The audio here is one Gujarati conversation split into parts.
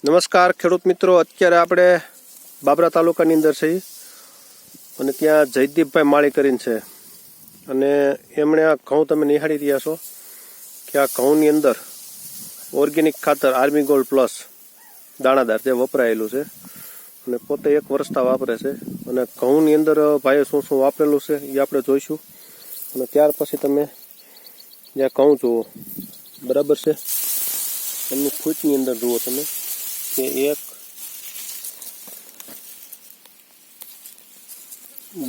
નમસ્કાર ખેડૂત મિત્રો, અત્યારે આપણે બાબરા તાલુકાની અંદર છીએ અને ત્યાં જયદીપભાઈ માળી કરીને છે અને એમણે આ ઘઉં તમે નિહાળી રહ્યા છો કે આ ઘઉંની અંદર ઓર્ગેનિક ખાતર આર્મી ગોલ્ડ પ્લસ દાણાદાર જે વપરાયેલું છે અને પોતે 1 વર્ષથી વાપરે છે અને ઘઉંની અંદર ભાઈએ શું શું વાપરેલું છે એ આપણે જોઈશું અને ત્યાર પછી તમે જે ઘઉં જુઓ બરાબર છે એમની ખૂંચની અંદર જુઓ તમે કે 1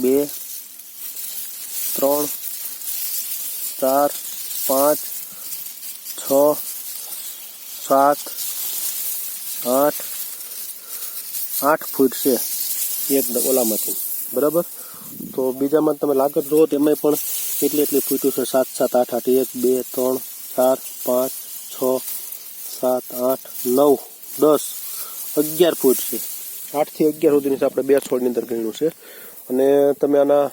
2 3 4 5 6 7 8 8 ફૂટ છે એક ઓલામાંથી બરાબર. તો બીજામાં તમે લાગત જુઓ તેમાં પણ એટલી ફૂટ્યું છે 7 7 8 8 1 2 3 4 5 6 7 8 9 10 11 ફૂટ છે. 8 થી 11 સુધીની આપણે 2 છોડની અંદર ગણ્યું છે અને તમે આના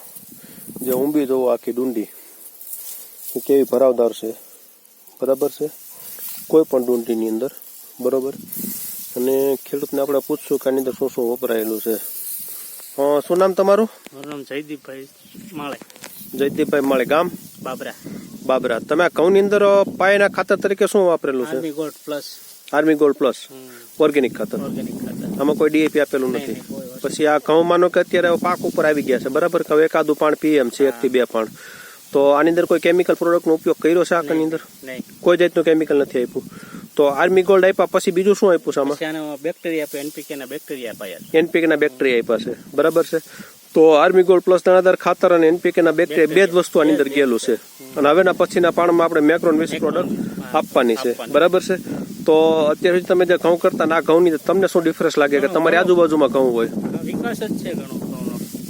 જે ઊંબી જોવો આખી ડુંડી એ કેવી ભરાવદાર છે બરાબર છે, કોઈ પણ ડુંડીની અંદર બરાબર. અને ખેડૂતને આપણે પૂછશું કે આની અંદર શું શું વપરાયેલું છે. શું નામ તમારું? મારું નામ જયદીપભાઈ માળે. જયદીપભાઈ માળે, ગામ બાબરા. બાબરા. તમે આ ઘઉંની અંદર પાયાના ખાતર તરીકે શું વાપરેલું છે? Army gold plus. Army gold plus organic ખાતર. ઓર્ગેનિક ખાતર. આમાં કોઈ ડીએપી આપેલું નથી. પછી આ ઘઉં માનો કે અત્યારે પાક ઉપર આવી ગયા છે બરાબર, કે એકાદું પાણ પીએમ છે 1 થી 2 પાણ, તો આની અંદર કોઈ કેમિકલ પ્રોડક્ટનો ઉપયોગ કર્યો છે આની અંદર? કોઈ જાતનું કેમિકલ નથી આપ્યું. તો આર્મી ગોલ્ડ આપ્યા પછી બીજું શું આપ્યું છે આમાં? બેક્ટેરિયા આપ્યા, એનપીકે ના બેક્ટેરિયા આપ્યા. એનપીકે ના બેક્ટેરિયા આપ્યા છે બરાબર છે. તો આર્મી ગોલ્ડ પ્લસ દાણાદાર ખાતર અને એનપીકે ના બેક્ટેરિયા બે જ વસ્તુ આની અંદર ગયેલું છે અને હવેના પછીના પાણમાં આપણે મેક્રોન વિશ પ્રોડક્ટ આપવાની છે બરાબર છે. તો અત્યાર સુધી તમે જે ઘઉં કરતા ના ઘઉંની તમને શું ડિફરન્સ લાગે કે તમારી આજુબાજુમાં ઘઉં હોય? વિકાસ જ છે ઘણો.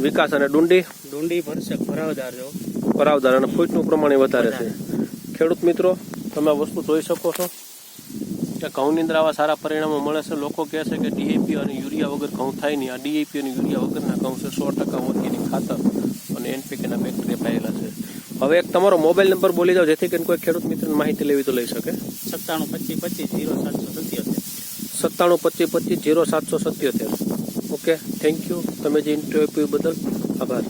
વિકાસ અને ડુંડી ભરશે ભરાવદાર જો ભરાવદાર અને ફૂટનું પ્રમાણ વધારે છે. ખેડૂત મિત્રો, તમે આ વસ્તુ જોઈ શકો છો કે ઘઉંની અંદર આવા સારા પરિણામો મળે છે. લોકો કહે છે કે ડીએપી અને યુરિયા વગર ઘઉં થાય નહીં. આ ડીએપી અને યુરિયા વગરના ઘઉં છે, 100% ઓર્ગેનિક ખાતર અને એનપીકેના બેક્ટેરિયા પાયેલા છે. હવે એક તમારો મોબાઈલ નંબર બોલી જાઓ જેથી કરીને કોઈ ખેડૂત મિત્રને માહિતી લેવી તો લઈ શકે. 972550 777. 972550 777. Okay, thank you. તમે જે ઇન્ટરવ્યુ આપ્યું બદલ આભાર.